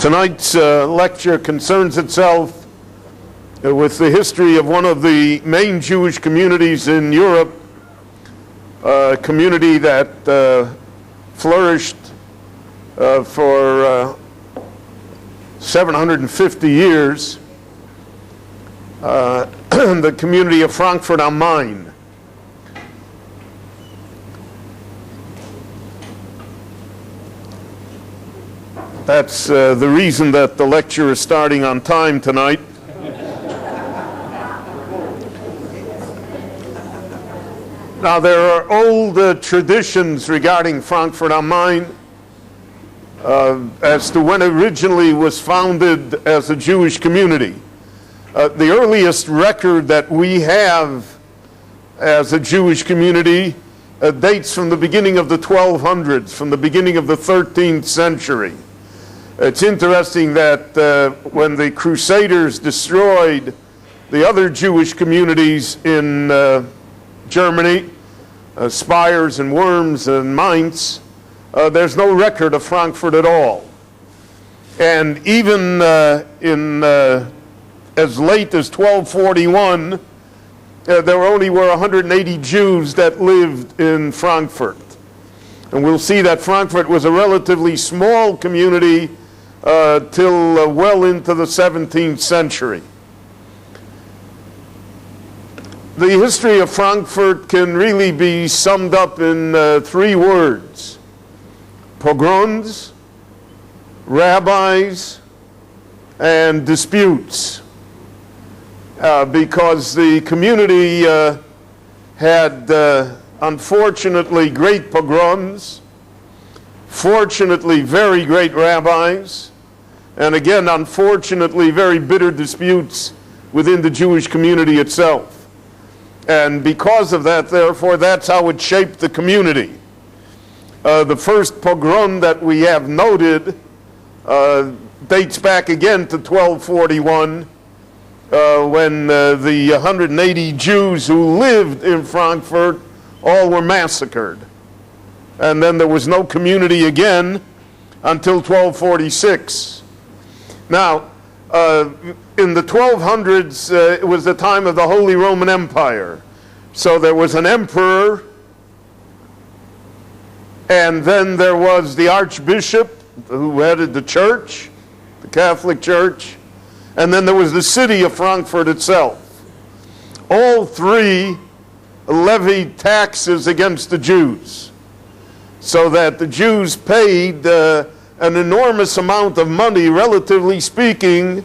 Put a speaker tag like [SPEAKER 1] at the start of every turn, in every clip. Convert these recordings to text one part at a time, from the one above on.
[SPEAKER 1] Tonight's lecture concerns itself with the history of one of the main Jewish communities in Europe, a community that flourished for 750 years, the community of Frankfurt am Main. That's the reason that the lecture is starting on time tonight. Now, there are old traditions regarding Frankfurt am Main as to when it originally was founded as a Jewish community. The earliest record that we have as a Jewish community dates from the beginning of the 1200s, from the beginning of the 13th century. It's interesting that when the Crusaders destroyed the other Jewish communities in Germany, Spires and Worms and Mainz, there's no record of Frankfurt at all. And even in as late as 1241, there only were 180 Jews that lived in Frankfurt. And we'll see that Frankfurt was a relatively small community till well into the 17th century. The history of Frankfurt can really be summed up in three words: pogroms, rabbis, and disputes. Because the community had, unfortunately, great pogroms, fortunately, very great rabbis, and again, unfortunately, very bitter disputes within the Jewish community itself. And because of that, therefore, that's how it shaped the community. The first pogrom that we have noted dates back again to 1241, when the 180 Jews who lived in Frankfurt all were massacred. And then there was no community again until 1246. Now, in the 1200s, it was the time of the Holy Roman Empire. So there was an emperor, and then there was the archbishop who headed the church, the Catholic Church, and then there was the city of Frankfurt itself. All three levied taxes against the Jews, so that the Jews paid an enormous amount of money, relatively speaking,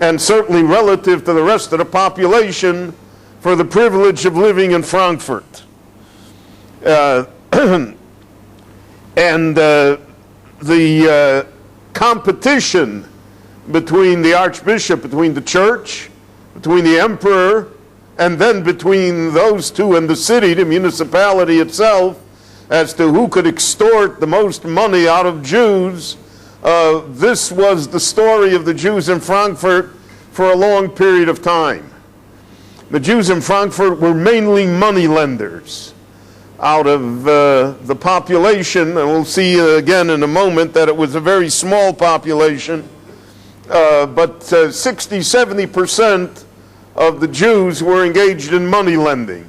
[SPEAKER 1] and certainly relative to the rest of the population, for the privilege of living in Frankfurt. And the competition between the archbishop, between the church, between the emperor, and then between those two and the city, the municipality itself, as to who could extort the most money out of Jews. This was the story of the Jews in Frankfurt for a long period of time. The Jews in Frankfurt were mainly money lenders. Out of the population, and we'll see again in a moment that it was a very small population, but 60-70% of the Jews were engaged in money lending.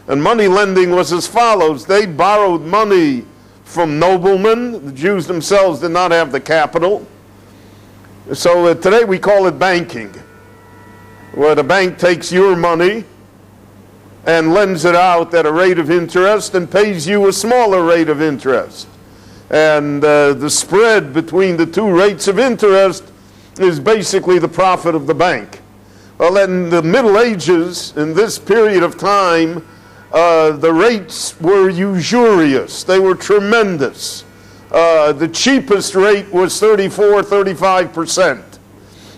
[SPEAKER 1] And money lending was as follows: they borrowed money from noblemen. The Jews themselves did not have the capital. So today we call it banking, where the bank takes your money and lends it out at a rate of interest and pays you a smaller rate of interest. And the spread between the two rates of interest is basically the profit of the bank. Well, in the Middle Ages, in this period of time, the rates were usurious. They were tremendous. The cheapest rate was 34-35%.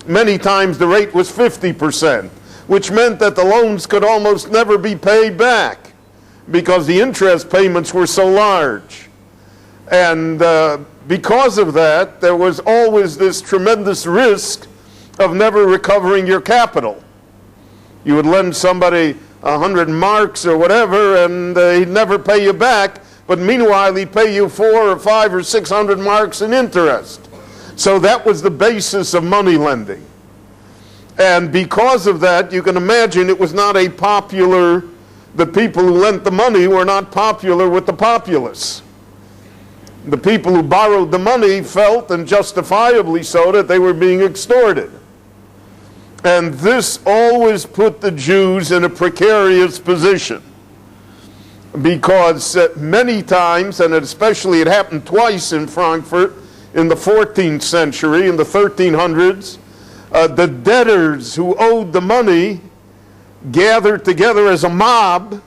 [SPEAKER 1] Many times the rate was 50%, which meant that the loans could almost never be paid back because the interest payments were so large. And because of that, there was always this tremendous risk of never recovering your capital. You would lend somebody 100 marks or whatever, and he'd never pay you back, but meanwhile he'd pay you 400 or 500 or 600 marks in interest. So that was the basis of money lending. And because of that, you can imagine it was not a popular, the people who lent the money were not popular with the populace. The people who borrowed the money felt, and justifiably so, that they were being extorted. And this always put the Jews in a precarious position, because many times, and especially it happened twice in Frankfurt in the 14th century, in the 1300s, the debtors who owed the money gathered together as a mob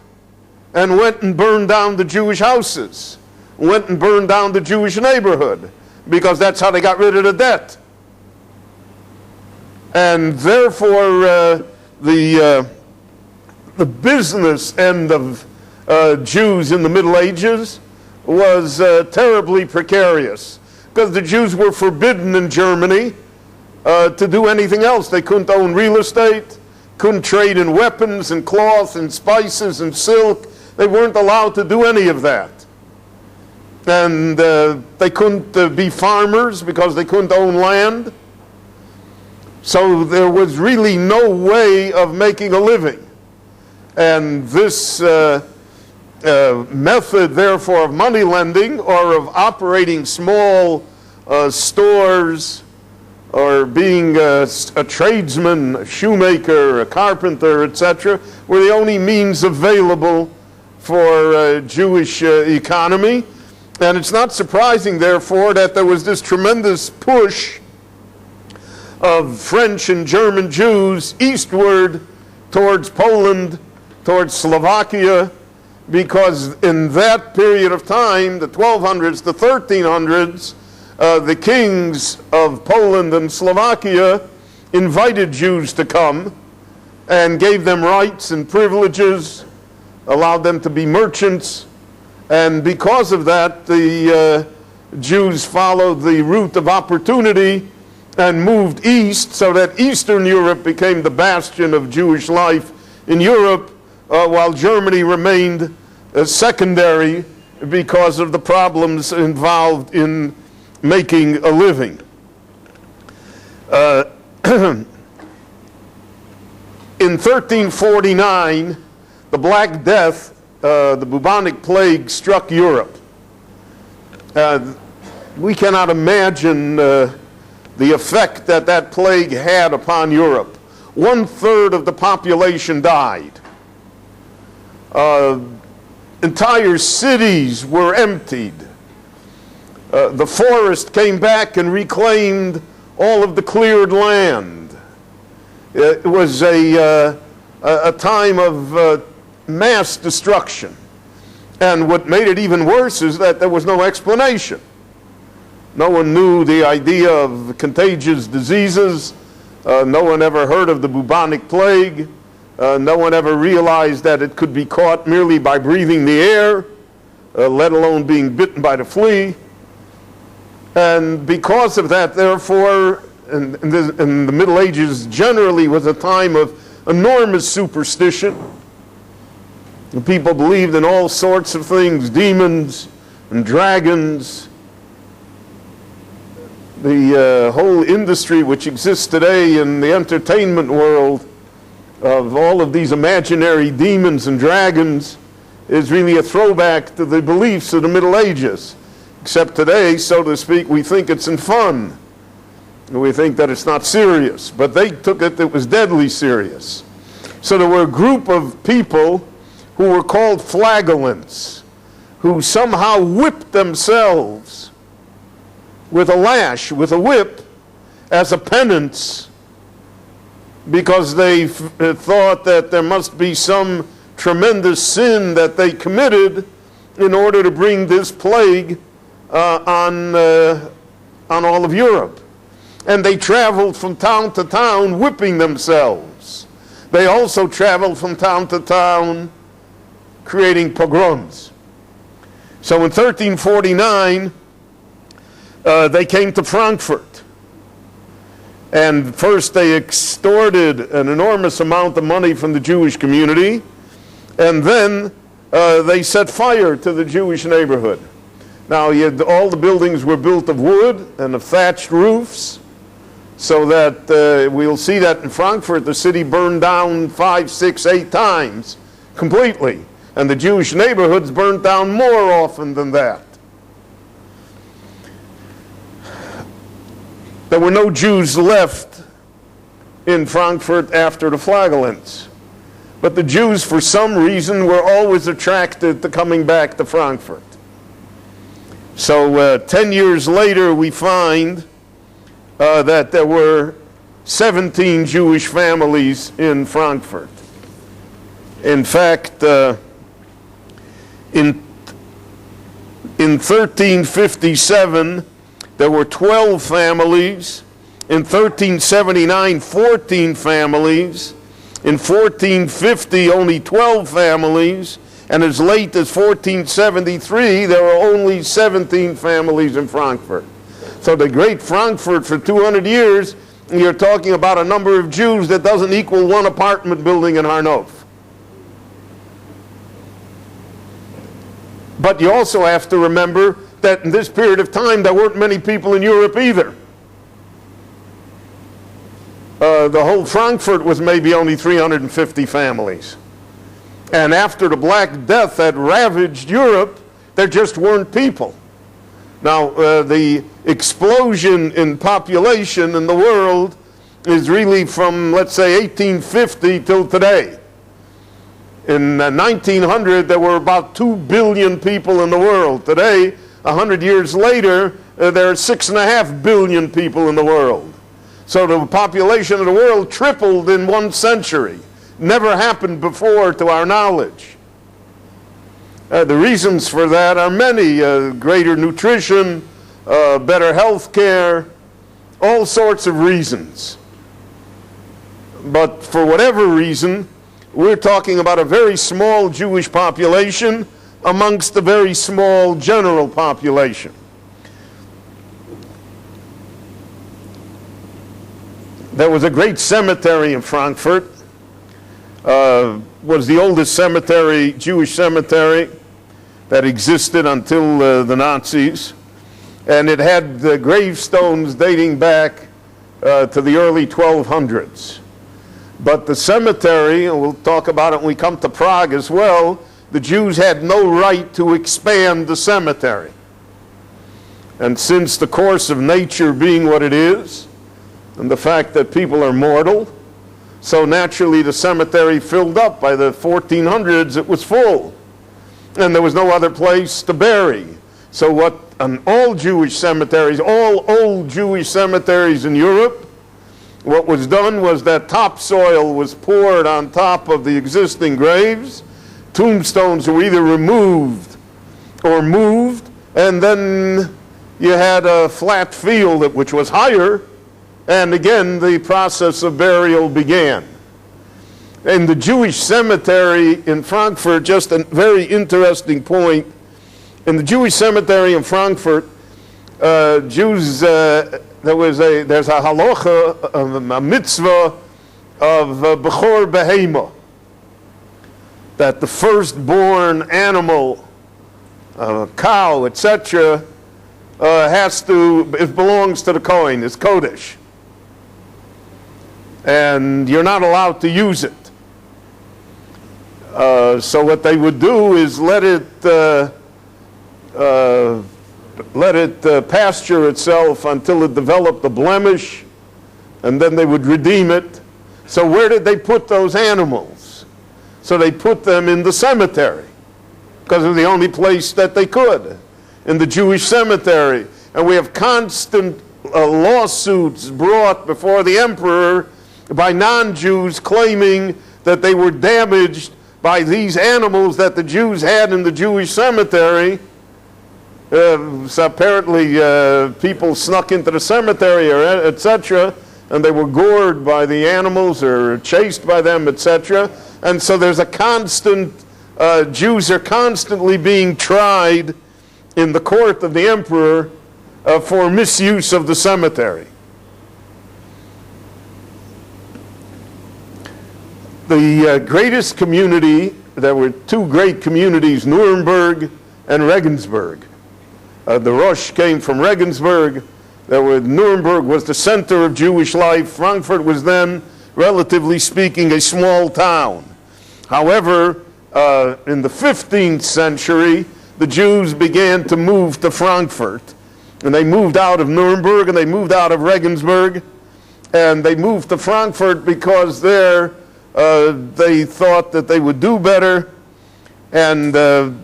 [SPEAKER 1] and went and burned down the Jewish houses, went and burned down the Jewish neighborhood, because that's how they got rid of the debt. And therefore, the business end of Jews in the Middle Ages was terribly precarious, because the Jews were forbidden in Germany to do anything else. They couldn't own real estate, couldn't trade in weapons and cloth and spices and silk. They weren't allowed to do any of that. And they couldn't be farmers because they couldn't own land. So there was really no way of making a living. And this method, therefore, of money lending, or of operating small stores, or being a tradesman, a shoemaker, a carpenter, etc., were the only means available for Jewish economy. And it's not surprising, therefore, that there was this tremendous push of French and German Jews eastward towards Poland, towards Slovakia, because in that period of time, the 1200s, the 1300s, the kings of Poland and Slovakia invited Jews to come and gave them rights and privileges, allowed them to be merchants, and because of that, the Jews followed the route of opportunity and moved east, so that Eastern Europe became the bastion of Jewish life in Europe, while Germany remained secondary because of the problems involved in making a living. In 1349, the Black Death, the bubonic plague, struck Europe. We cannot imagine the effect that that plague had upon Europe. 1/3 of the population died. Entire cities were emptied. The forest came back and reclaimed all of the cleared land. It was a time of mass destruction. And what made it even worse is that there was no explanation. No one knew the idea of contagious diseases. No one ever heard of the bubonic plague. No one ever realized that it could be caught merely by breathing the air, let alone being bitten by the flea. And because of that, therefore, in the Middle Ages generally was a time of enormous superstition. And people believed in all sorts of things, demons and dragons. The whole industry which exists today in the entertainment world of all of these imaginary demons and dragons is really a throwback to the beliefs of the Middle Ages. Except today, so to speak, we think it's in fun. We think that it's not serious. But they took it was deadly serious. So there were a group of people who were called flagellants, who somehow whipped themselves with a lash, with a whip, as a penance, because they thought that there must be some tremendous sin that they committed in order to bring this plague on all of Europe. And they traveled from town to town whipping themselves. They also traveled from town to town creating pogroms. So in 1349, they came to Frankfurt. And first they extorted an enormous amount of money from the Jewish community, and then they set fire to the Jewish neighborhood. Now, all the buildings were built of wood and of thatched roofs, so that we'll see that in Frankfurt, the city burned down 5, 6, 8 times completely. And the Jewish neighborhoods burned down more often than that. There were no Jews left in Frankfurt after the flagellants. But the Jews, for some reason, were always attracted to coming back to Frankfurt. So 10 years later, we find that there were 17 Jewish families in Frankfurt. In fact, in 1357, there were 12 families. In 1379, 14 families. In 1450, only 12 families. And as late as 1473, there were only 17 families in Frankfurt. So the great Frankfurt for 200 years, you're talking about a number of Jews that doesn't equal one apartment building in Harnof. But you also have to remember that in this period of time, there weren't many people in Europe either. The whole Frankfurt was maybe only 350 families. And after the Black Death had ravaged Europe, there just weren't people. Now, the explosion in population in the world is really from, let's say, 1850 till today. In 1900, there were about 2 billion people in the world. Today, 100 years later, there are 6.5 billion people in the world. So the population of the world tripled in 1 century. Never happened before to our knowledge. The reasons for that are many. Greater nutrition, better health care, all sorts of reasons. But for whatever reason, we're talking about a very small Jewish population amongst a very small general population. There was a great cemetery in Frankfurt. Was the oldest cemetery, Jewish cemetery, that existed until the Nazis. And it had gravestones dating back to the early 1200s. But the cemetery, and we'll talk about it when we come to Prague as well, the Jews had no right to expand the cemetery. And since the course of nature being what it is, and the fact that people are mortal, so naturally the cemetery filled up. By the 1400s it was full. And there was no other place to bury. So what all Jewish cemeteries, all old Jewish cemeteries in Europe, what was done was that topsoil was poured on top of the existing graves. Tombstones were either removed or moved, and then you had a flat field which was higher, and again the process of burial began. In the Jewish cemetery in Frankfurt, just a very interesting point, in the Jewish cemetery in Frankfurt, Jews, there's a halacha, a mitzvah of bechor behema, that the firstborn animal, cow, etc., it belongs to the Kohen, it's Kodesh. And you're not allowed to use it. So what they would do is let it pasture itself until it developed a blemish, and then they would redeem it. So where did they put those animals? So they put them in the cemetery, because it was the only place that they could, in the Jewish cemetery. And we have constant lawsuits brought before the emperor by non-Jews claiming that they were damaged by these animals that the Jews had in the Jewish cemetery. So apparently people snuck into the cemetery, or etc., and they were gored by the animals or chased by them, etc. And so there's a constant, Jews are constantly being tried in the court of the emperor for misuse of the cemetery. The greatest community, there were 2 great communities, Nuremberg and Regensburg. The Rosh came from Regensburg. Nuremberg was the center of Jewish life. Frankfurt was then, relatively speaking, a small town. However, in the 15th century, the Jews began to move to Frankfurt. And they moved out of Nuremberg and they moved out of Regensburg. And they moved to Frankfurt because there they thought that they would do better. And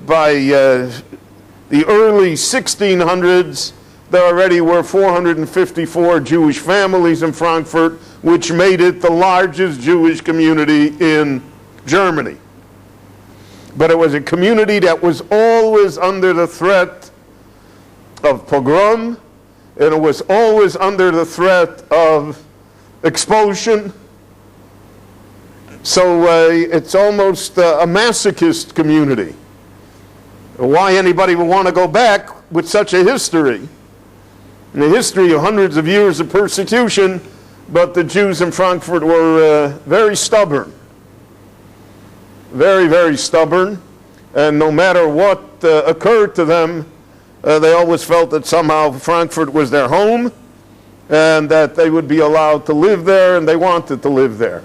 [SPEAKER 1] by the early 1600s, there already were 454 Jewish families in Frankfurt, which made it the largest Jewish community in Germany. But it was a community that was always under the threat of pogrom, and it was always under the threat of expulsion. So it's almost a masochist community. Why anybody would want to go back with such a history? And a history of hundreds of years of persecution, but the Jews in Frankfurt were very stubborn. Very, very stubborn. And no matter what occurred to them, they always felt that somehow Frankfurt was their home and that they would be allowed to live there, and they wanted to live there.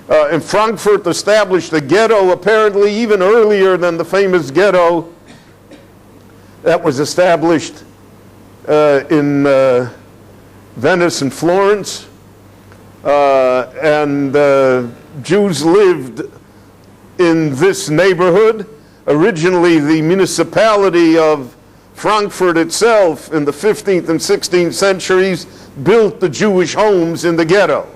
[SPEAKER 1] And Frankfurt established a ghetto apparently even earlier than the famous ghetto that was established in Venice and Florence. And Jews lived in this neighborhood. Originally, the municipality of Frankfurt itself in the 15th and 16th centuries built the Jewish homes in the ghetto.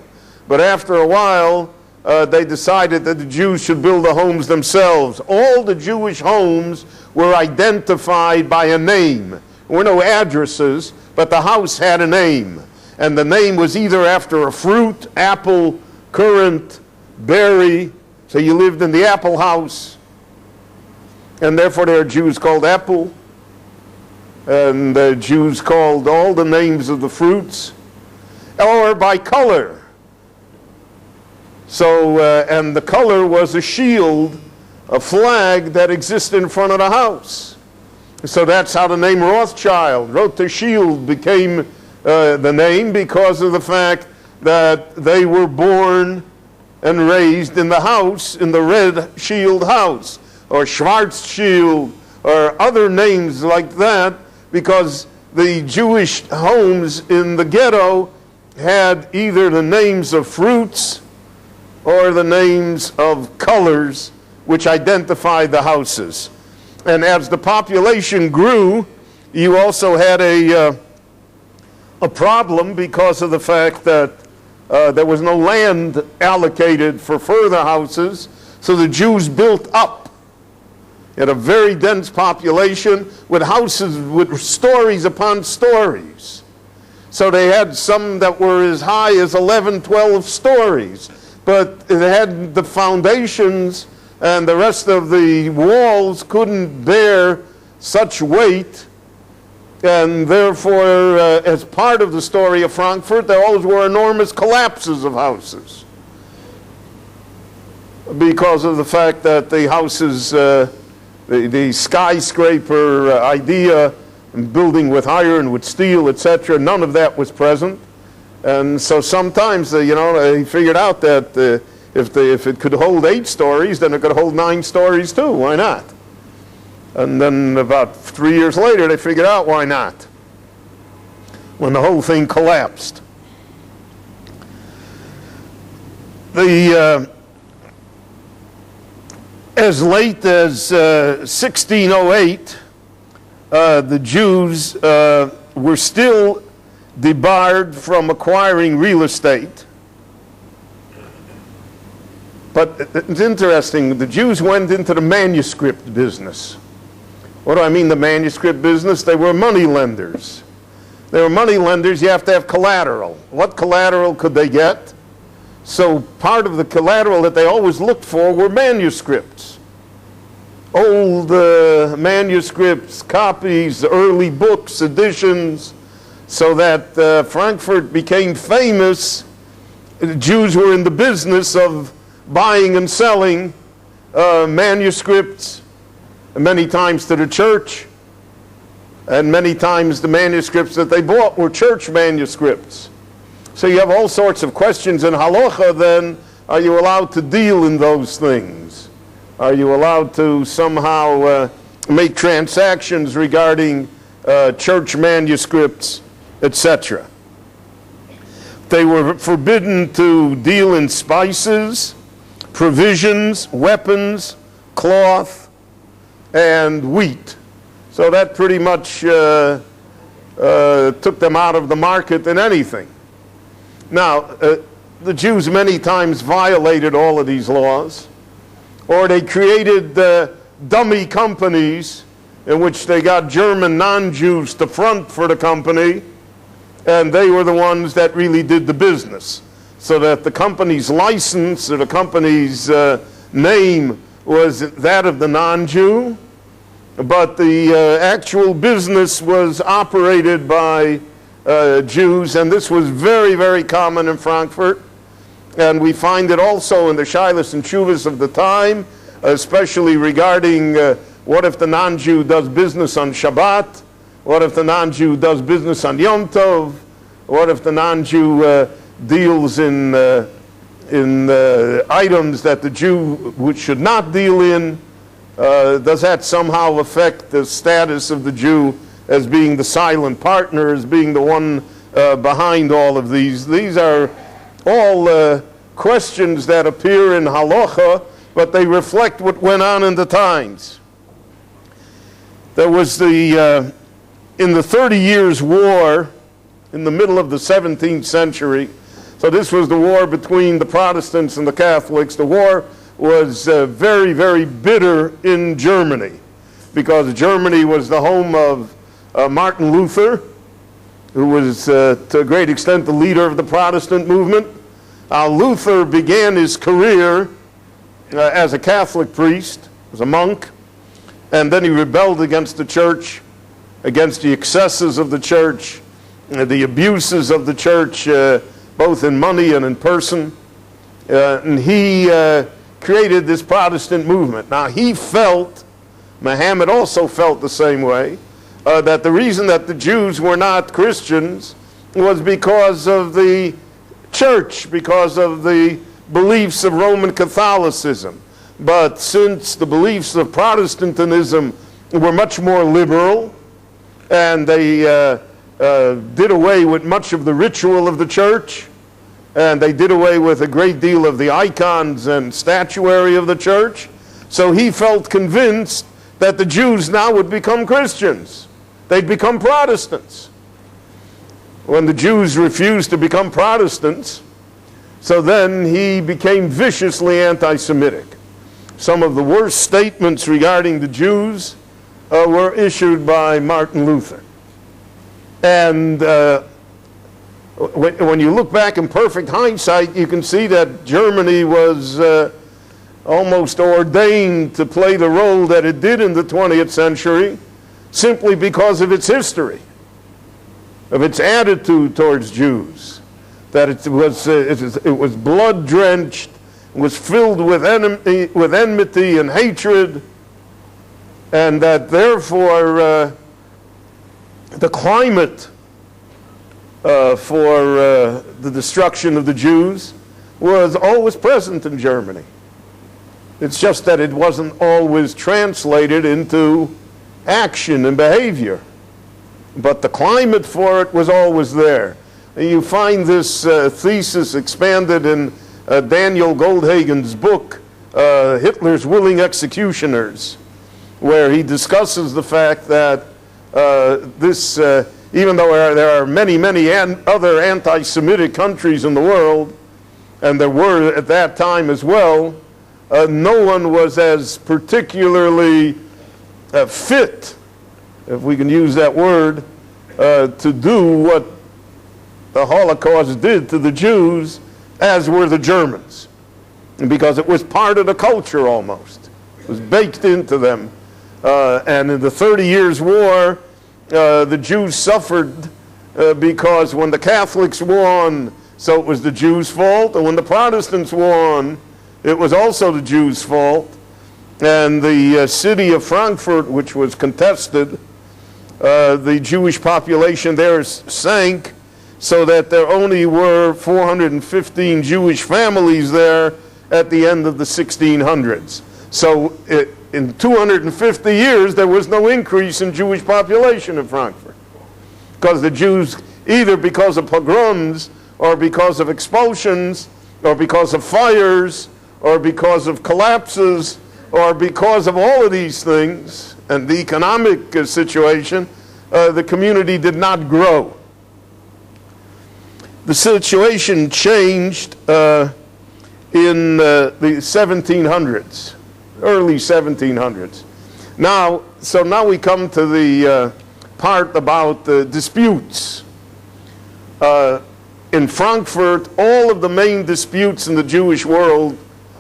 [SPEAKER 1] But after a while, they decided that the Jews should build the homes themselves. All the Jewish homes were identified by a name. There were no addresses, but the house had a name. And the name was either after a fruit, apple, currant, berry. So you lived in the apple house. And therefore there are Jews called Apple. And Jews called all the names of the fruits. Or by color. So, and the color was a shield, a flag that existed in front of the house. So that's how the name Rothschild, Rothschild, became the name, because of the fact that they were born and raised in the house, in the red shield house, or Schwarzschild, or other names like that, because the Jewish homes in the ghetto had either the names of fruits or the names of colors which identified the houses. And as the population grew, you also had a problem because of the fact that there was no land allocated for further houses, so the Jews built up. You had a very dense population with houses with stories upon stories. So they had some that were as high as 11, 12 stories. But it had the foundations, and the rest of the walls couldn't bear such weight. And therefore, as part of the story of Frankfurt, there always were enormous collapses of houses, because of the fact that the houses, the skyscraper idea, and building with iron, with steel, etc., none of that was present. And so sometimes, they figured out that if it could hold 8 stories, then it could hold 9 stories too. Why not? And then about 3 years later, they figured out why not, when the whole thing collapsed. As late as 1608, the Jews were still debarred from acquiring real estate. But it's interesting, the Jews went into the manuscript business. What do I mean, the manuscript business? They were money lenders. They were money lenders. You have to have collateral. What collateral could they get? So part of the collateral that they always looked for were manuscripts. Old manuscripts, copies, early books, editions, so that Frankfurt became famous. The Jews were in the business of buying and selling manuscripts, many times to the church. And many times the manuscripts that they bought were church manuscripts. So you have all sorts of questions in halacha then. Are you allowed to deal in those things? Are you allowed to somehow make transactions regarding church manuscripts, etc.? They were forbidden to deal in spices, provisions, weapons, cloth, and wheat. So that pretty much took them out of the market than anything. Now, the Jews many times violated all of these laws, or they created dummy companies in which they got German non-Jews to front for the company, and they were the ones that really did the business. So that the company's license or the company's name was that of the non-Jew, but the actual business was operated by Jews, and this was very, very common in Frankfurt. And we find it also in the shilas and shuvas of the time, especially regarding what if the non-Jew does business on Shabbat? What if the non-Jew does business on Yom Tov? What if the non-Jew deals in items that the Jew should not deal in? Does that somehow affect the status of the Jew as being the silent partner, as being the one behind all of these? These are all questions that appear in halacha, but they reflect what went on in the times. There was in the 30 Years' War, in the middle of the 17th century, so this was the war between the Protestants and the Catholics. The war was very, very bitter in Germany, because Germany was the home of Martin Luther, who was to a great extent the leader of the Protestant movement. Luther began his career as a Catholic priest, as a monk, and then he rebelled against the church, against the excesses of the church, the abuses of the church, both in money and in person. And he created this Protestant movement. Now he felt, Muhammad also felt the same way, that the reason that the Jews were not Christians was because of the church, because of the beliefs of Roman Catholicism. But since the beliefs of Protestantism were much more liberal, and they did away with much of the ritual of the church, and they did away with a great deal of the icons and statuary of the church, so he felt convinced that the Jews now would become Christians. They'd become Protestants. When the Jews refused to become Protestants, so then he became viciously anti-Semitic. Some of the worst statements regarding the Jews were issued by Martin Luther. And when you look back in perfect hindsight, you can see that Germany was almost ordained to play the role that it did in the 20th century simply because of its history, of its attitude towards Jews, that it was blood-drenched, was filled with enmity and hatred, and that therefore the climate for the destruction of the Jews was always present in Germany. It's just that it wasn't always translated into action and behavior. But the climate for it was always there. And you find this thesis expanded in Daniel Goldhagen's book, Hitler's Willing Executioners, where he discusses the fact that even though there are many, many other anti-Semitic countries in the world, and there were at that time as well, no one was as particularly fit, if we can use that word, to do what the Holocaust did to the Jews as were the Germans, because it was part of the culture almost. It was baked into them. And in the 30 Years' War, the Jews suffered because when the Catholics won, so it was the Jews' fault, and when the Protestants won, it was also the Jews' fault. And the city of Frankfurt, which was contested, the Jewish population there sank so that there only were 415 Jewish families there at the end of the 1600s. So in 250 years, there was no increase in Jewish population in Frankfurt, because the Jews, either because of pogroms or because of expulsions or because of fires or because of collapses or because of all of these things and the economic situation, the community did not grow. The situation changed in the 1700s, early 1700s. So now we come to the part about the disputes. In Frankfurt, all of the main disputes in the Jewish world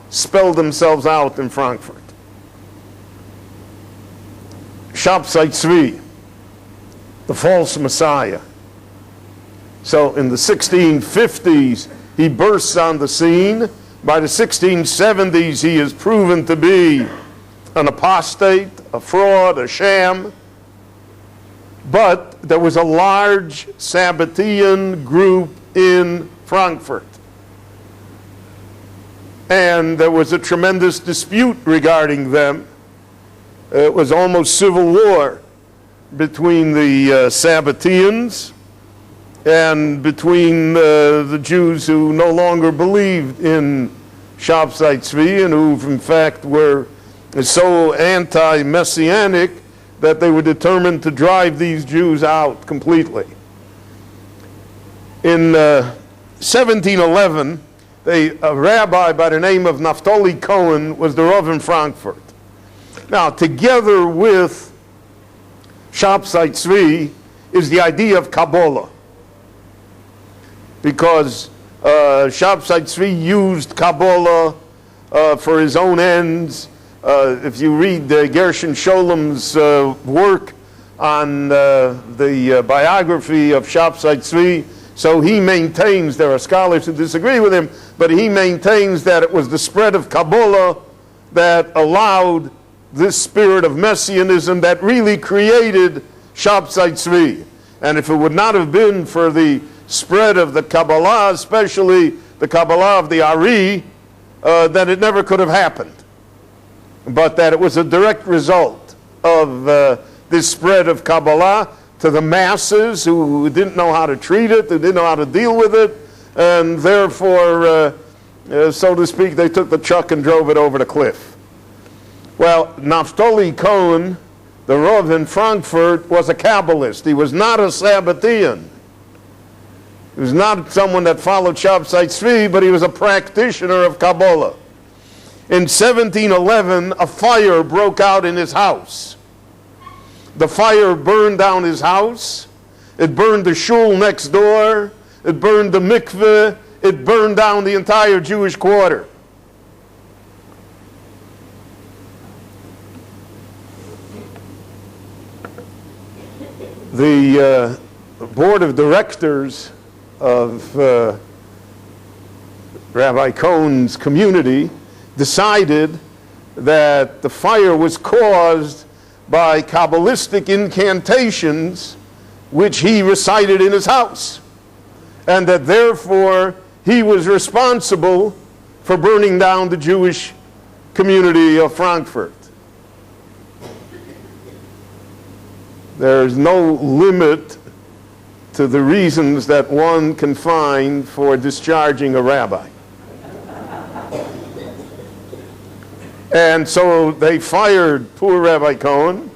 [SPEAKER 1] spelled themselves out in Frankfurt. Shabtai Tzvi, the false Messiah. So in the 1650s, he bursts on the scene. By the 1670s, he is proven to be an apostate, a fraud, a sham. But there was a large Sabbatean group in Frankfurt. And there was a tremendous dispute regarding them. It was almost civil war between the Sabbateans and between the Jews who no longer believed in Shabtai Tzvi and who in fact were so anti-messianic that they were determined to drive these Jews out completely. In 1711, a rabbi by the name of Naphtali Cohen was the Rav in Frankfurt. Now, together with Shabtai Tzvi is the idea of Kabbalah, because Shabtai Tzvi used Kabbalah for his own ends. If you read Gershon Sholom's work on the biography of Shabtai Tzvi, so he maintains, there are scholars who disagree with him, but he maintains that it was the spread of Kabbalah that allowed this spirit of messianism that really created Shabtai Tzvi. And if it would not have been for the spread of the Kabbalah, especially the Kabbalah of the Ari, then it never could have happened. But that it was a direct result of this spread of Kabbalah to the masses who didn't know how to treat it, who didn't know how to deal with it, and therefore, so to speak, they took the truck and drove it over the cliff. Well, Naphtali Cohen, the Rav in Frankfurt, was a Kabbalist. He was not a Sabbatean. He was not someone that followed Shabtai Tzvi, but he was a practitioner of Kabbalah. In 1711, a fire broke out in his house. The fire burned down his house. It burned the shul next door. It burned the mikveh. It burned down the entire Jewish quarter. The board of directors of Rabbi Cohen's community decided that the fire was caused by Kabbalistic incantations which he recited in his house, and that therefore he was responsible for burning down the Jewish community of Frankfurt. There is no limit to the reasons that one can find for discharging a rabbi. And so they fired poor Rabbi Cohen,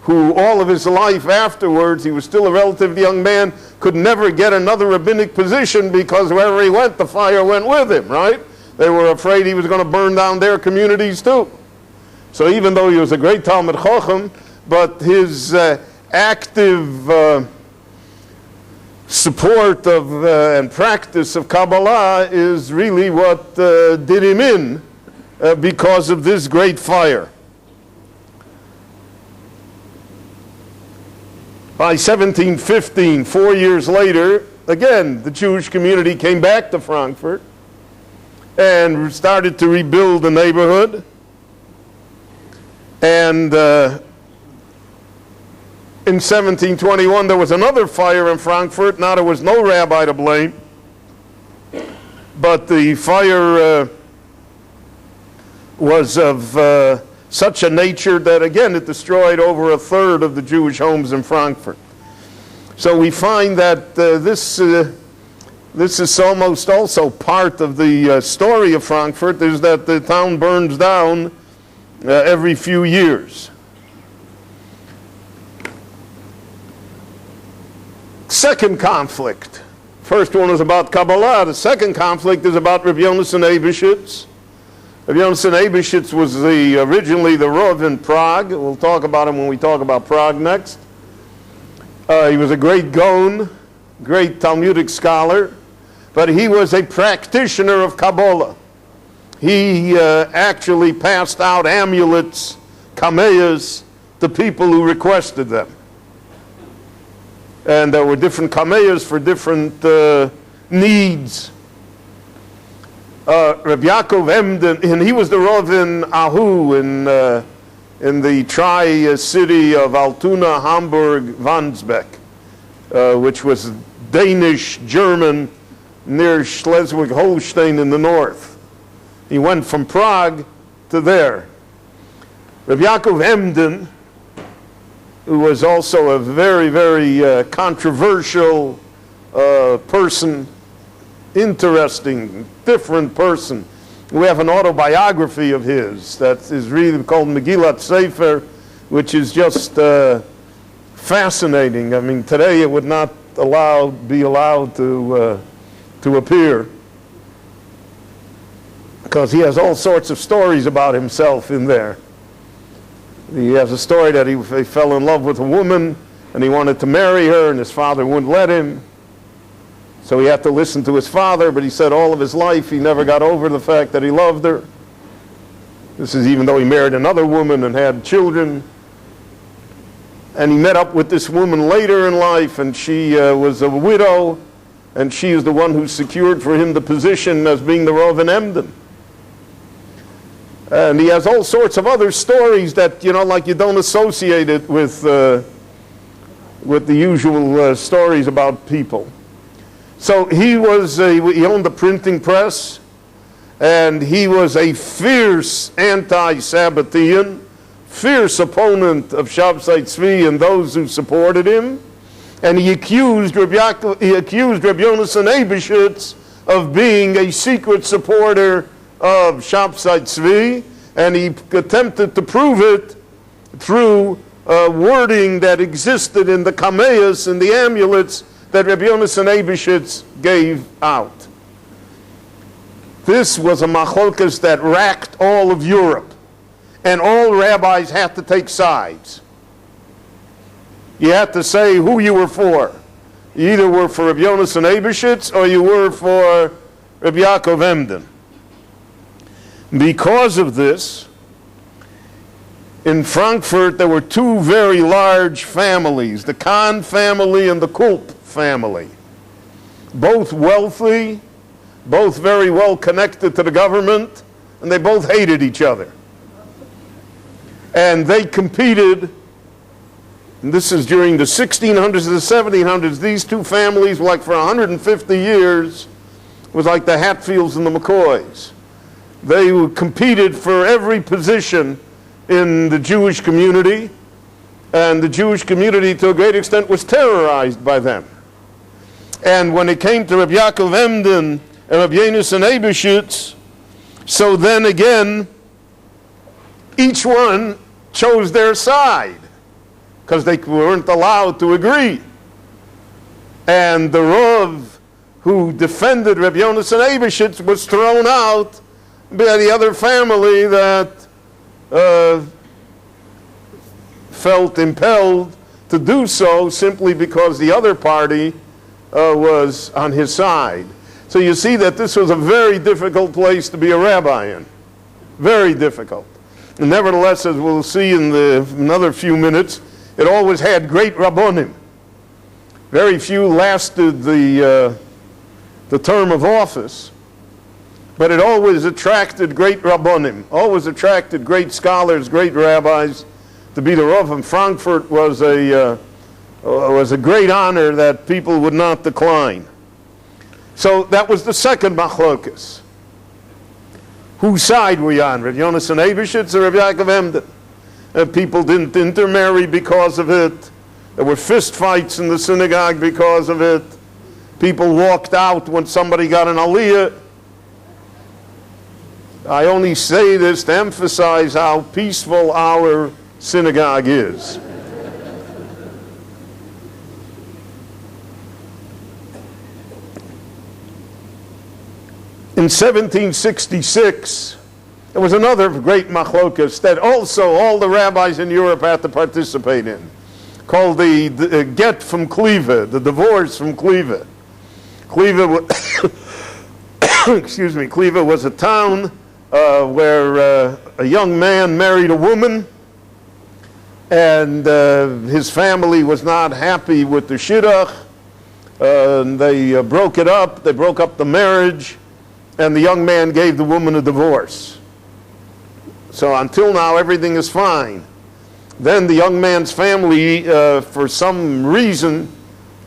[SPEAKER 1] who all of his life afterwards, he was still a relatively young man, could never get another rabbinic position because wherever he went, the fire went with him, right? They were afraid he was going to burn down their communities too. So even though he was a great Talmid Chacham, but his active support of and practice of Kabbalah is really what did him in because of this great fire. By 1715, 4 years later, again, the Jewish community came back to Frankfurt and started to rebuild the neighborhood. And In 1721, there was another fire in Frankfurt. Now there was no rabbi to blame, but the fire was of such a nature that, again, it destroyed over a third of the Jewish homes in Frankfurt. So we find that this is almost also part of the story of Frankfurt, is that the town burns down every few years. Second conflict. First one is about Kabbalah. The second conflict is about Rabbi Yonasan Eibeshitz. Rabbi Yonasan Eibeshitz was originally the Rav in Prague. We'll talk about him when we talk about Prague next. He was a great Gaon, great Talmudic scholar, but he was a practitioner of Kabbalah. He actually passed out amulets, kameyas, to people who requested them. And there were different kameyas for different needs. Rabbi Yaakov Emden, and he was the Rav in Ahu, in the tri-city of Altona, Hamburg, Wandsbek, which was Danish, German, near Schleswig-Holstein in the north. He went from Prague to there. Rabbi Yaakov Emden, who was also a very, very controversial person, interesting, different person. We have an autobiography of his that is really called Megillat Sefer, which is just fascinating. I mean, today it would not be allowed to appear, because he has all sorts of stories about himself in there. He has a story that he fell in love with a woman and he wanted to marry her, and his father wouldn't let him. So he had to listen to his father, but he said all of his life he never got over the fact that he loved her. This is even though he married another woman and had children. And he met up with this woman later in life, and she was a widow, and she is the one who secured for him the position as being the Rav in Emden. And he has all sorts of other stories that, like you don't associate it with the usual stories about people. So he owned a printing press, and he was a fierce anti-Sabbatean, fierce opponent of Shabtai Tzvi and those who supported him. And he accused Rabbi Yonasan Eibeshitz of being a secret supporter of Shabtai Tzvi, and he attempted to prove it through wording that existed in the kameyas and the amulets that Rabbi Yonasan Eibeshitz gave out. This was a machlokes that racked all of Europe, and all rabbis had to take sides. You had to say who you were for. You either were for Rabbi Yonasan Eibeshitz or you were for Rabbi Yaakov Emden. Because of this, in Frankfurt there were two very large families, the Kahn family and the Kulp family. Both wealthy, both very well connected to the government, and they both hated each other. And they competed, and this is during the 1600s and the 1700s. These two families, like for 150 years, was like the Hatfields and the McCoys. They competed for every position in the Jewish community, and the Jewish community to a great extent was terrorized by them. And when it came to Rabbi Yaakov Emden and Rabbi Yonasan Eibeshitz, so then again, each one chose their side, because they weren't allowed to agree. And the Rav who defended Rabbi Yonasan Eibeshitz was thrown out by the other family that felt impelled to do so simply because the other party was on his side. So you see that this was a very difficult place to be a rabbi in. Very difficult. And nevertheless, as we'll see in another few minutes, it always had great rabbonim. Very few lasted the term of office, but it always attracted great rabbonim, always attracted great scholars, great rabbis. To be the Rav in Frankfurt was a was a great honor that people would not decline. So that was the second machlokas. Whose side were you on, Rav Yonasan Ebershitz or Rav Yaakov Emden? People didn't intermarry because of it. There were fist fights in the synagogue because of it. People walked out when somebody got an aliyah. I only say this to emphasize how peaceful our synagogue is. In 1766, there was another great machlokas that also all the rabbis in Europe had to participate in, called the get from Cleva, the divorce from Cleva. Cleva, excuse me, Cleva was a town where a young man married a woman, and his family was not happy with the shidduch. They broke it up. They broke up the marriage, and the young man gave the woman a divorce. So until now, everything is fine. Then the young man's family, for some reason,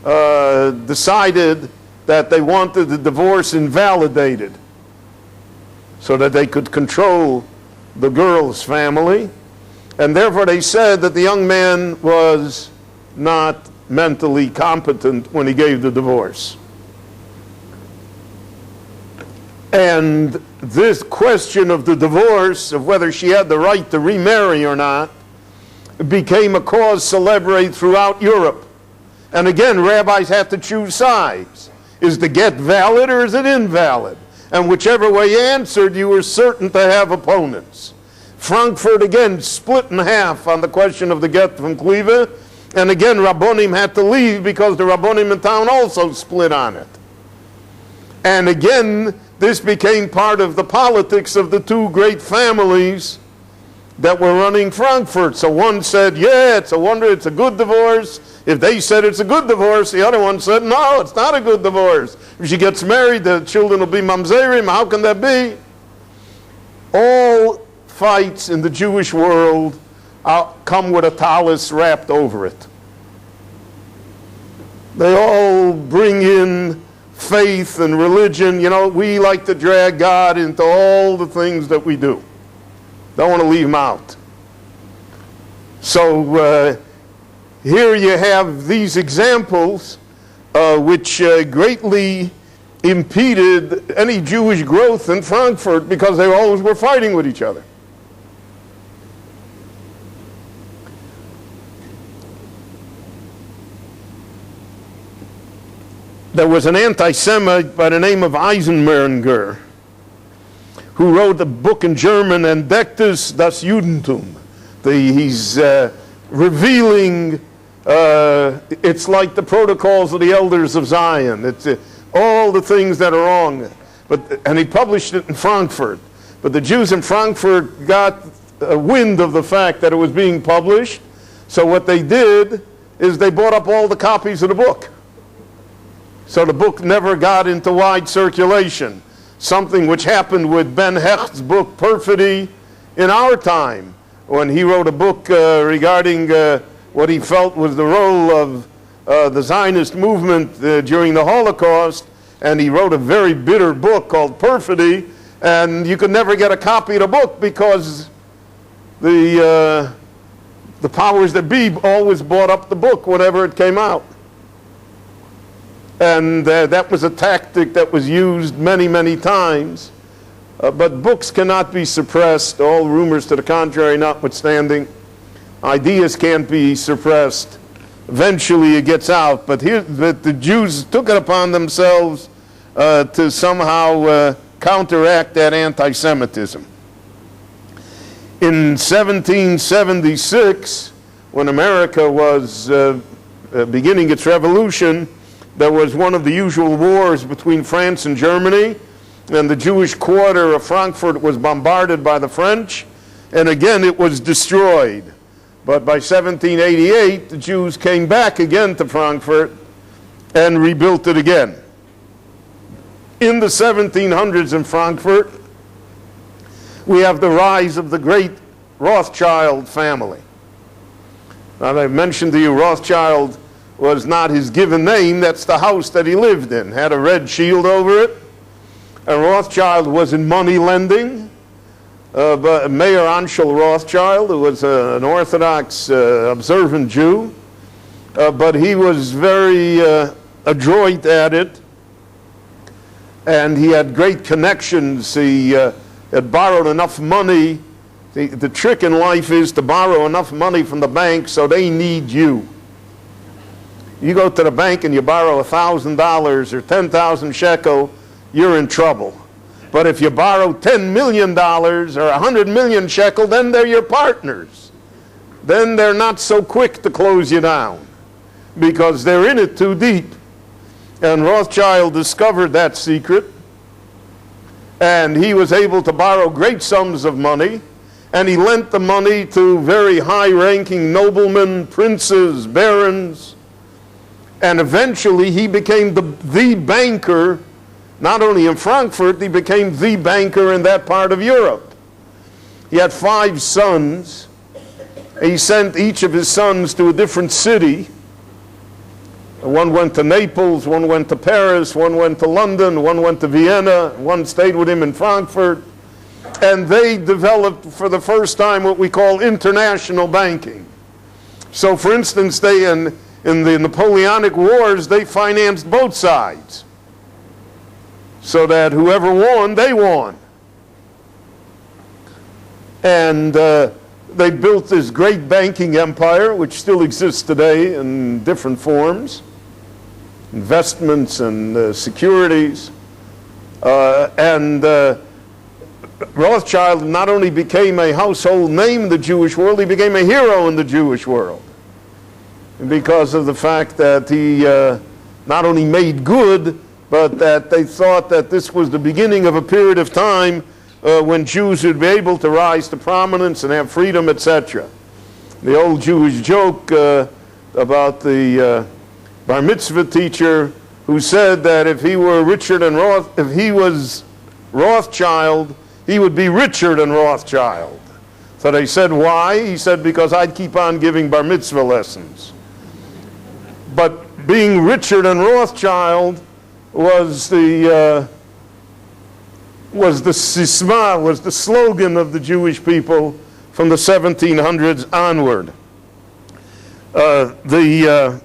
[SPEAKER 1] decided that they wanted the divorce invalidated so that they could control the girl's family. And therefore they said that the young man was not mentally competent when he gave the divorce. And this question of the divorce, of whether she had the right to remarry or not, became a cause celebrated throughout Europe. And again, rabbis had to choose sides. Is the get valid or is it invalid? And whichever way you answered, you were certain to have opponents. Frankfurt again split in half on the question of the get from Cleva, and again Rabbonim had to leave because the Rabbonim in town also split on it. And again, this became part of the politics of the two great families that were running Frankfurt. So one said, yeah, it's a wonder, it's a good divorce. If they said it's a good divorce, the other one said, no, it's not a good divorce. If she gets married, the children will be mamzerim. How can that be? All fights in the Jewish world come with a tallis wrapped over it. They all bring in faith and religion. You know, we like to drag God into all the things that we do. Don't want to leave him out. So here you have these examples which greatly impeded any Jewish growth in Frankfurt because they always were fighting with each other. There was an anti-Semite by the name of Eisenberger who wrote a book in German, Entdecktes das Judentum. He's revealing, it's like the protocols of the elders of Zion. It's all the things that are wrong. And he published it in Frankfurt. But the Jews in Frankfurt got a wind of the fact that it was being published. So what they did is they bought up all the copies of the book. So the book never got into wide circulation. Something which happened with Ben Hecht's book, Perfidy, in our time, when he wrote a book regarding what he felt was the role of the Zionist movement during the Holocaust, and he wrote a very bitter book called Perfidy, and you could never get a copy of the book because the powers that be always bought up the book whenever it came out. And that was a tactic that was used many, many times. But books cannot be suppressed, all rumors to the contrary notwithstanding. Ideas can't be suppressed. Eventually it gets out. But the Jews took it upon themselves to somehow counteract that anti-Semitism. In 1776, when America was beginning its revolution, there was one of the usual wars between France and Germany, and the Jewish quarter of Frankfurt was bombarded by the French, and again it was destroyed. But by 1788, the Jews came back again to Frankfurt and rebuilt it again. In the 1700s in Frankfurt, we have the rise of the great Rothschild family. Now, I mentioned to you, Rothschild was not his given name. That's the house that he lived in. Had a red shield over it. And Rothschild was in money lending. But Mayor Anschel Rothschild, who was an Orthodox observant Jew, but he was very adroit at it, and he had great connections. He had borrowed enough money. The trick in life is to borrow enough money from the bank so they need you. You go to the bank and you borrow $1,000 or 10,000 shekel, you're in trouble. But if you borrow $10 million or 100 million shekel, then they're your partners. Then they're not so quick to close you down because they're in it too deep. And Rothschild discovered that secret, and he was able to borrow great sums of money, and he lent the money to very high-ranking noblemen, princes, barons, and eventually he became the banker. Not only in Frankfurt, he became the banker in that part of Europe. He had 5 sons. He sent each of his sons to a different city. One went to Naples, one went to Paris, one went to London, one went to Vienna, one stayed with him in Frankfurt. And they developed for the first time what we call international banking. So for instance, they in the Napoleonic Wars, they financed both sides, so that whoever won, they won. And they built this great banking empire, which still exists today in different forms, investments and securities. Rothschild not only became a household name in the Jewish world, he became a hero in the Jewish world, because of the fact that he not only made good, but that they thought that this was the beginning of a period of time when Jews would be able to rise to prominence and have freedom, etc. The old Jewish joke about the bar mitzvah teacher who said that if he were if he was Rothschild, he would be Richard and Rothschild. So they said, why? He said, because I'd keep on giving bar mitzvah lessons. But being Richard and Rothschild was the sisma, was the slogan of the Jewish people from the 1700s onward. The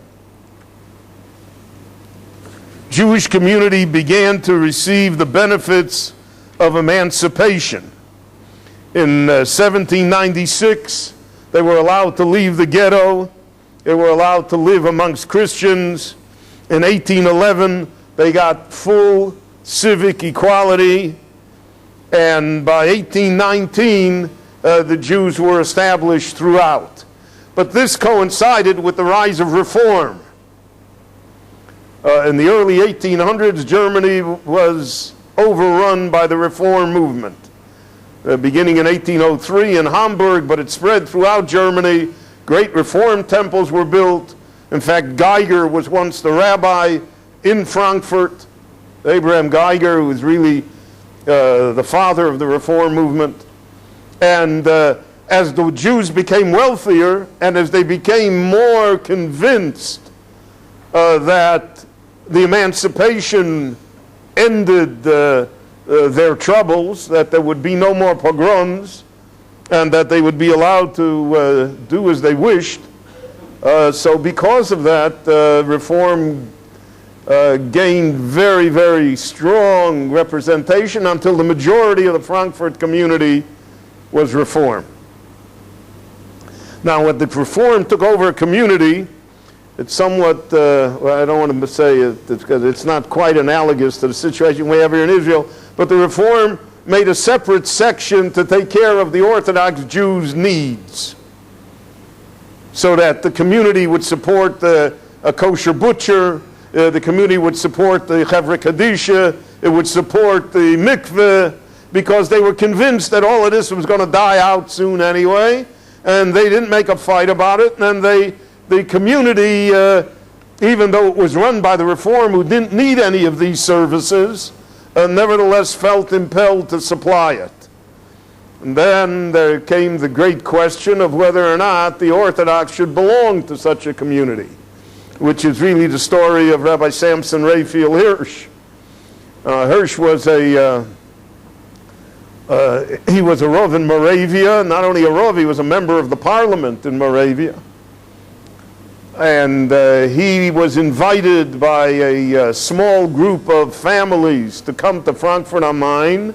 [SPEAKER 1] Jewish community began to receive the benefits of emancipation. In 1796, they were allowed to leave the ghetto. They were allowed to live amongst Christians. In 1811, they got full civic equality. And by 1819, the Jews were established throughout. But this coincided with the rise of reform. In the early 1800s, Germany was overrun by the reform movement. Beginning in 1803 in Hamburg, but it spread throughout Germany. Great reform temples were built. In fact, Geiger was once the rabbi in Frankfurt. Abraham Geiger, who was really the father of the reform movement. And as the Jews became wealthier, and as they became more convinced that the emancipation ended their troubles, that there would be no more pogroms, and that they would be allowed to do as they wished. So because of that, reform gained very, very strong representation until the majority of the Frankfurt community was reform. Now, when the reform took over a community, it's somewhat, well, I don't want to say it because it's not quite analogous to the situation we have here in Israel, but the reform made a separate section to take care of the Orthodox Jews' needs, so that the community would support a kosher butcher, the community would support the Chevra Kadisha, it would support the mikveh, because they were convinced that all of this was going to die out soon anyway, and they didn't make a fight about it. And the community, even though it was run by the Reform, who didn't need any of these services, nevertheless felt impelled to supply it. And then there came the great question of whether or not the Orthodox should belong to such a community. which is really the story of Rabbi Samson Raphael Hirsch. Hirsch was he was a Rav in Moravia. Not only a Rav, he was a member of the parliament in Moravia. And he was invited by a small group of families to come to Frankfurt am Main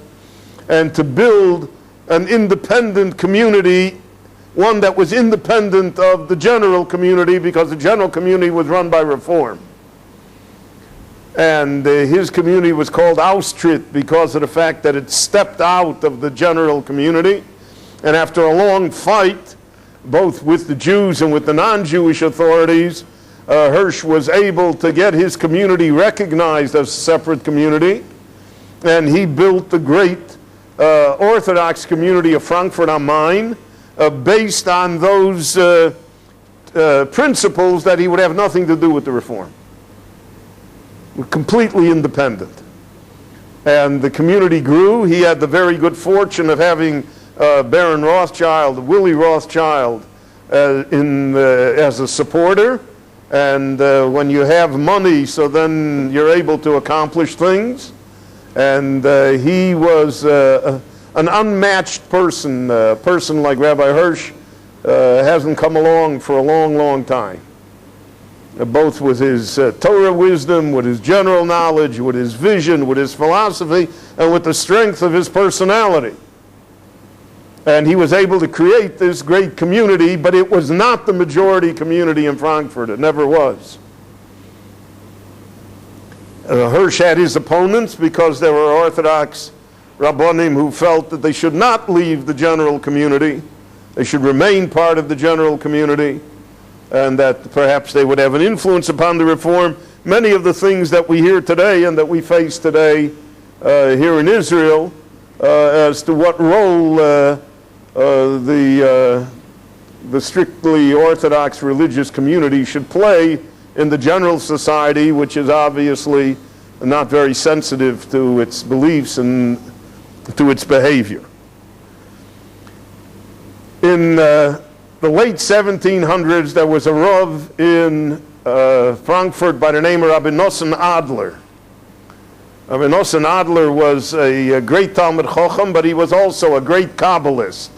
[SPEAKER 1] and to build an independent community, one that was independent of the general community, because the general community was run by Reform. And his community was called Austritt because of the fact that it stepped out of the general community. And after a long fight, both with the Jews and with the non-Jewish authorities, Hirsch was able to get his community recognized as a separate community. And he built the great Orthodox community of Frankfurt am Main based on those principles that he would have nothing to do with the Reform. Completely independent. And the community grew. He had the very good fortune of having Baron Rothschild, Willie Rothschild, as a supporter. And when you have money, so then you're able to accomplish things. And he was an unmatched person. A person like Rabbi Hirsch hasn't come along for a long, long time. Both with his Torah wisdom, with his general knowledge, with his vision, with his philosophy, and with the strength of his personality. And he was able to create this great community, but it was not the majority community in Frankfurt. It never was. Hirsch had his opponents because there were Orthodox Rabbonim who felt that they should not leave the general community. They should remain part of the general community, and that perhaps they would have an influence upon the Reform. Many of the things that we hear today and that we face today here in Israel as to what role the strictly Orthodox religious community should play in the general society, which is obviously not very sensitive to its beliefs and to its behavior. In the late 1700s, there was a Rav in Frankfurt by the name of Rabbi Nosson Adler. Rabbi Nosson Adler was a great Talmud Chacham, but he was also a great Kabbalist.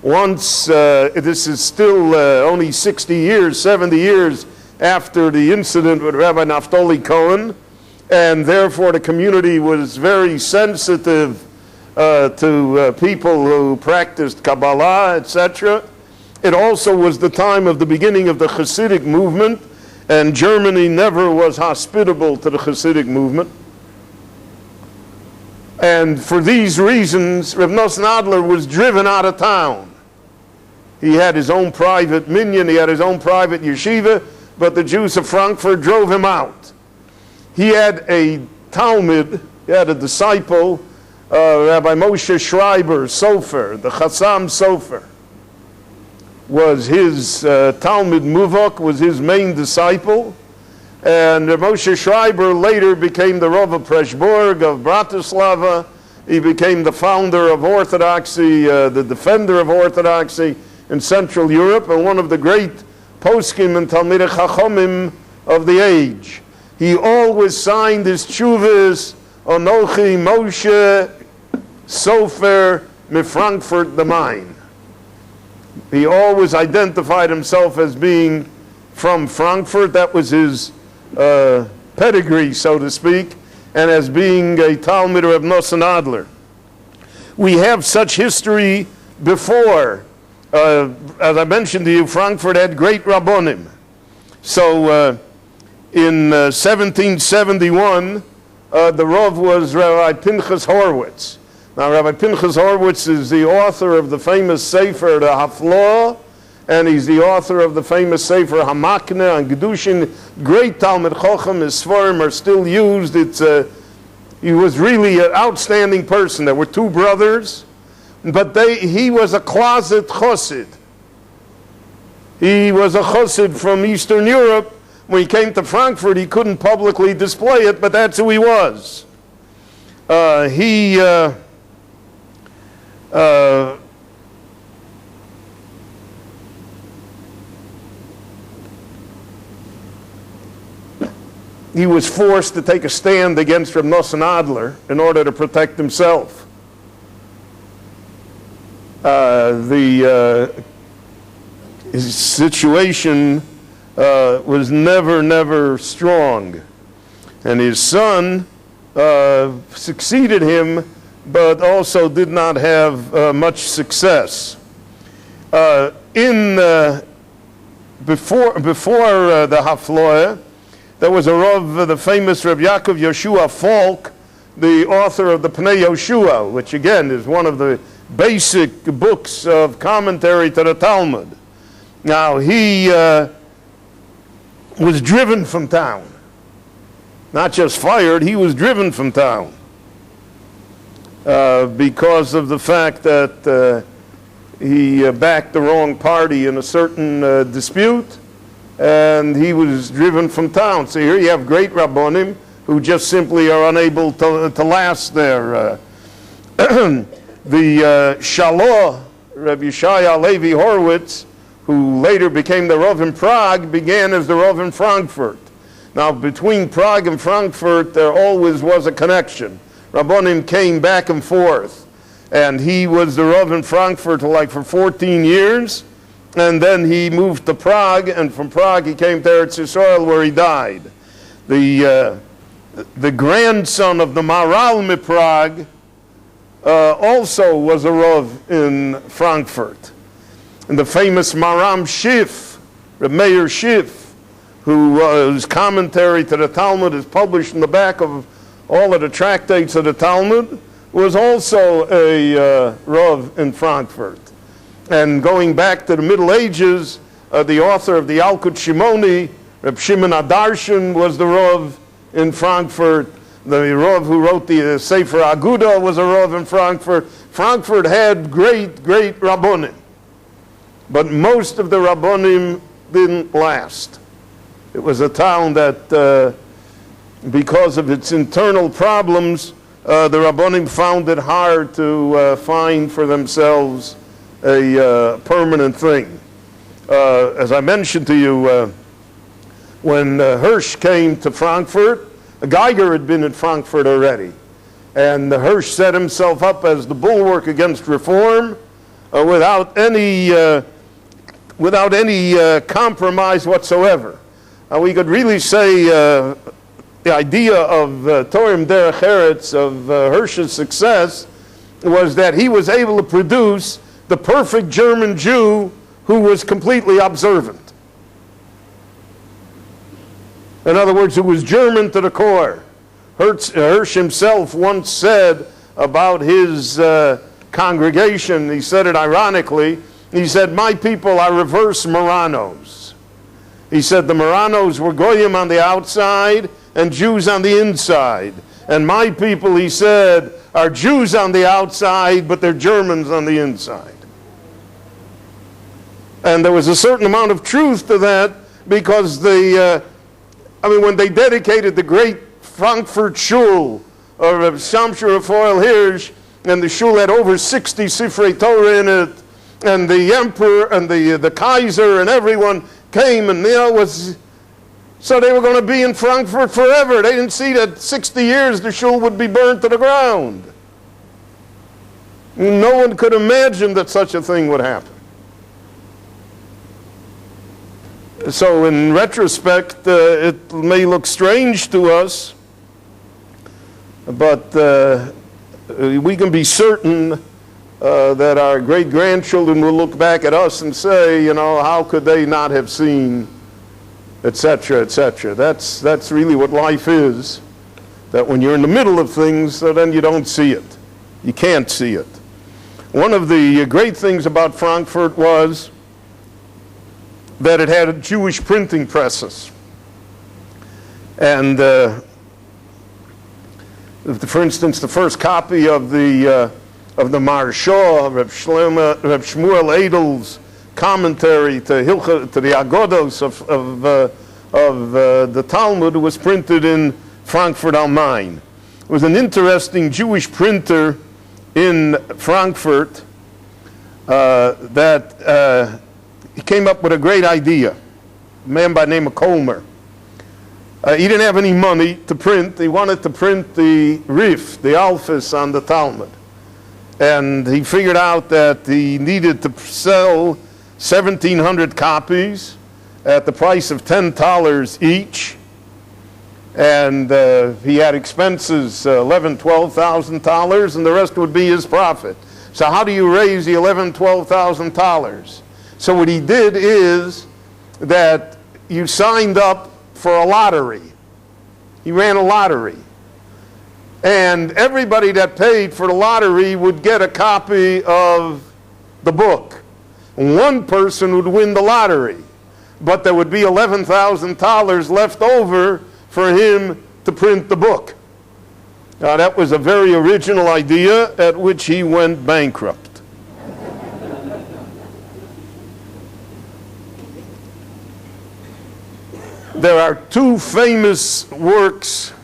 [SPEAKER 1] Once, this is still only 60 years, 70 years after the incident with Rabbi Naftali Cohen, and therefore the community was very sensitive to people who practiced Kabbalah, etc. It also was the time of the beginning of the Hasidic movement, and Germany never was hospitable to the Hasidic movement. And for these reasons, Reb Nosson Adler was driven out of town. He had his own private minyan, he had his own private yeshiva, but the Jews of Frankfurt drove him out. He had a Talmud, he had a disciple, Rabbi Moshe Schreiber, Sofer, the Chassam Sofer, was his Talmud Muvok, was his main disciple. And Moshe Schreiber later became the Rav of Preshburg of Bratislava. He became the founder of Orthodoxy, the defender of Orthodoxy in Central Europe, and one of the great poskim and Talmidei Chachomim of the age. He always signed his tshuvas, Anochi Moshe Sofer me Frankfurt the Main. He always identified himself as being from Frankfurt. That was his pedigree, so to speak, and as being a Talmud of Nosson Adler. We have such history before. As I mentioned to you, Frankfurt had great Rabbonim. So in 1771, the Rav was Rabbi Pinchas Horowitz. Now, Rabbi Pinchas Horowitz is the author of the famous Sefer, the Haflah, and he's the author of the famous Sefer Hamakne and Gedushin. Great Talmud Chacham. His Svarim are still used. He was really an outstanding person. There were two brothers, but he was a closet chassid. He was a chassid from Eastern Europe. When he came to Frankfurt, he couldn't publicly display it, but that's who he was. he was forced to take a stand against Reb Nosson Adler in order to protect himself. His situation was never strong. And his son succeeded him, but also did not have much success. Before the Hafloeh, there was a Rav, the famous Rav Yaakov Yoshua Falk, the author of the Pnei Yoshua, which again is one of the basic books of commentary to the Talmud. Now he was driven from town. Not just fired, he was driven from town because of the fact that he backed the wrong party in a certain dispute, and he was driven from town. So here you have great Rabbonim who just simply are unable to last there. The Shaloh, Rabbi Yeshaya Levi Horowitz, who later became the Rav in Prague, began as the Rav in Frankfurt. Now, between Prague and Frankfurt, there always was a connection. Rabbonim came back and forth. And he was the Rav in Frankfurt for 14 years. And then he moved to Prague, and from Prague he came to Eretz Yisrael, where he died. The grandson of the Maharal Prague also was a Rav in Frankfurt. And the famous Maram Schiff, Reb Meir Schiff, whose commentary to the Talmud is published in the back of all of the tractates of the Talmud, was also a Rav in Frankfurt. And going back to the Middle Ages, the author of the Yalkut Shimoni, Reb Shimon Adarshan, was the Rav in Frankfurt. The Rav who wrote the Sefer Aguda was a Rav in Frankfurt. Frankfurt had great Rabbonim, but most of the Rabbonim didn't last. It was a town that, because of its internal problems, the Rabbonim found it hard to find for themselves a permanent thing. As I mentioned to you, when Hirsch came to Frankfurt, Geiger had been in Frankfurt already. And Hirsch set himself up as the bulwark against reform without any compromise whatsoever. We could really say the idea of Torim Derech Eretz, of Hirsch's success, was that he was able to produce the perfect German Jew who was completely observant. In other words, who was German to the core. Hirsch himself once said about his congregation, he said it ironically, he said, "My people are reverse Marranos." He said the Marranos were Goyim on the outside and Jews on the inside. And my people, he said, are Jews on the outside, but they're Germans on the inside. And there was a certain amount of truth to that, because when they dedicated the great Frankfurt Shul of Shamshur Raphael Hirsch, and the shul had over 60 Sifrei Torah in it, and the emperor and the Kaiser and everyone came, and so they were going to be in Frankfurt forever. They didn't see that 60 years the shul would be burned to the ground. No one could imagine that such a thing would happen. So in retrospect, it may look strange to us, but we can be certain that our great-grandchildren will look back at us and say, how could they not have seen, etc., etc. That's really what life is, that when you're in the middle of things, then you don't see it. You can't see it. One of the great things about Frankfurt was that it had Jewish printing presses. And for instance, the first copy of the Maharsha, Reb Shmuel Edel's commentary to the Agodos of the Talmud was printed in Frankfurt am Main. It was an interesting Jewish printer in Frankfurt that he came up with a great idea, a man by the name of Colmer. He didn't have any money to print. He wanted to print the Rif, the Alphas on the Talmud. And he figured out that he needed to sell 1,700 copies at the price of $10 each. And he had expenses, $11,000, $12,000, and the rest would be his profit. So how do you raise the $11,000, $12,000? So what he did is that you signed up for a lottery. He ran a lottery. And everybody that paid for the lottery would get a copy of the book. One person would win the lottery, but there would be $11,000 left over for him to print the book. Now that was a very original idea at which he went bankrupt. There are two famous works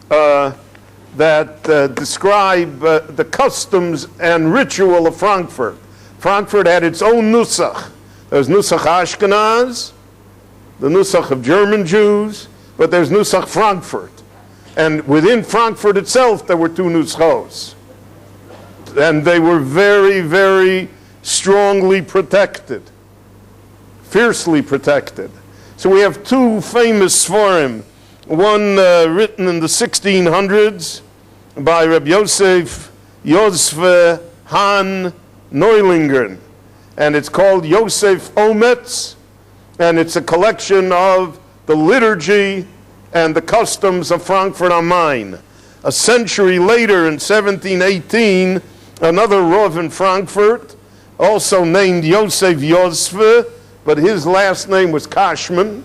[SPEAKER 1] that describe the customs and ritual of Frankfurt. Frankfurt had its own Nusach. There's Nusach Ashkenaz, the Nusach of German Jews, but there's Nusach Frankfurt. And within Frankfurt itself, there were two Nuschos. And they were very, very strongly protected, fiercely protected. So we have two famous Sforim, one written in the 1600s by Reb Yosef Yosef Han Neulingen, and it's called Yosef Ometz, and it's a collection of the liturgy and the customs of Frankfurt am Main. A century later, in 1718, another Rav in Frankfurt, also named Yosef Yosef, but his last name was Cashman,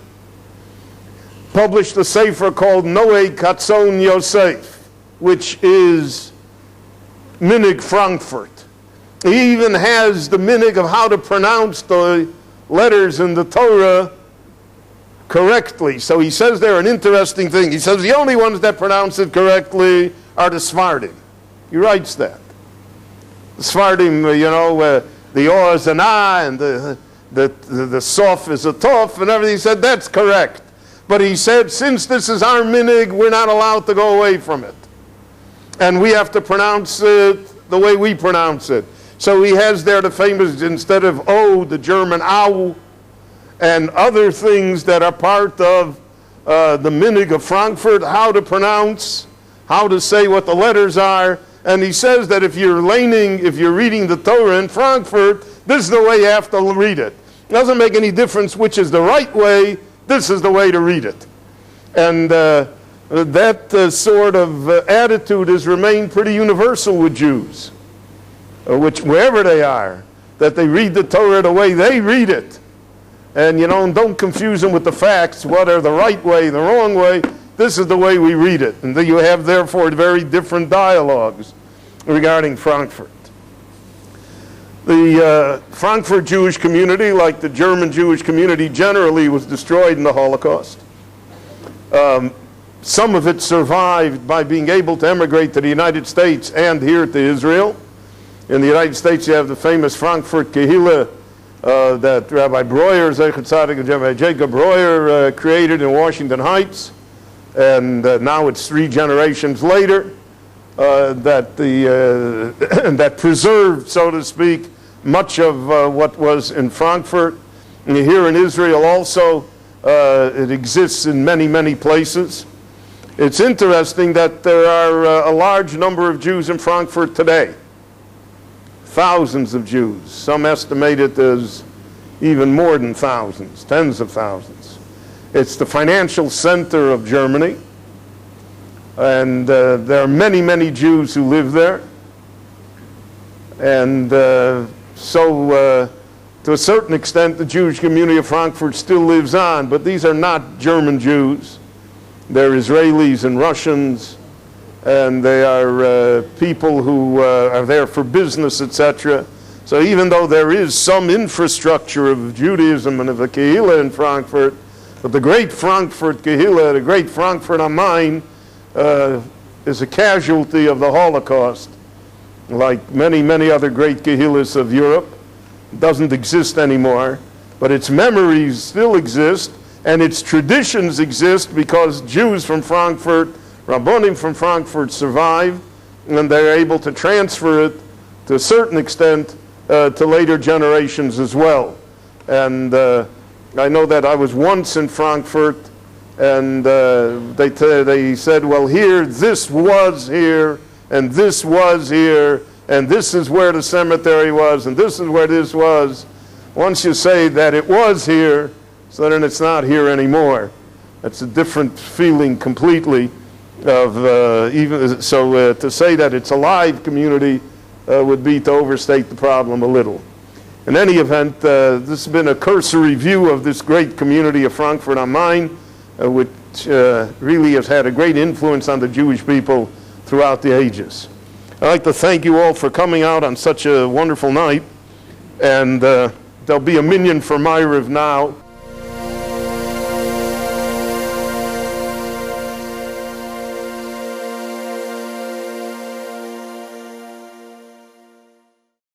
[SPEAKER 1] published a sefer called Noe Katzon Yosef, which is Minig Frankfurt. He even has the minig of how to pronounce the letters in the Torah correctly. So he says there an interesting thing. He says the only ones that pronounce it correctly are the Sfardim. He writes that. The Sfardim, the O is an A, and the Sof is a Tof, and everything. He said that's correct. But he said, since this is our minig, we're not allowed to go away from it. And we have to pronounce it the way we pronounce it. So he has there the famous, instead of O, the German Au, and other things that are part of the minig of Frankfurt, how to pronounce, how to say what the letters are. And he says that if you're reading the Torah in Frankfurt, this is the way you have to read it. It doesn't make any difference which is the right way, this is the way to read it. And that sort of attitude has remained pretty universal with Jews, wherever they are, that they read the Torah the way they read it. And don't confuse them with the facts, what are the right way, the wrong way. This is the way we read it. And you have, therefore, very different dialogues regarding Frankfurt. The Frankfurt Jewish community, like the German Jewish community generally, was destroyed in the Holocaust. Some of it survived by being able to emigrate to the United States and here to Israel. In the United States, you have the famous Frankfurt Kehillah that Rabbi Breuer, Zeichet Tzaddik, Rabbi Jacob Breuer created in Washington Heights. And now it's 3 generations later that preserved, so to speak, much of what was in Frankfurt. And here in Israel also, it exists in many, many places. It's interesting that there are a large number of Jews in Frankfurt today. Thousands of Jews. Some estimate it as even more than thousands, tens of thousands. It's the financial center of Germany. And there are many, many Jews who live there. And so to a certain extent, the Jewish community of Frankfurt still lives on. But these are not German Jews. They're Israelis and Russians. And they are people who are there for business, etc. So even though there is some infrastructure of Judaism and of the Kehillah in Frankfurt, but the great Frankfurt Kehillah, the great Frankfurt am Main, is a casualty of the Holocaust. Like many, many other great Kehillahs of Europe, it doesn't exist anymore, but its memories still exist, And its traditions exist because Jews from Frankfurt, Rabbonim from Frankfurt survived, and they're able to transfer it to a certain extent to later generations as well. And I know that I was once in Frankfurt, and they said, well, here, this was here, and this was here, and this is where the cemetery was, and this is where this was. Once you say that it was here, so then it's not here anymore. That's a different feeling completely of even so to say that it's a live community would be to overstate the problem a little. In any event, this has been a cursory view of this great community of Frankfurt am Main, which really has had a great influence on the Jewish people throughout the ages. I'd like to thank you all for coming out on such a wonderful night, and there'll be a minyan for Myriv now.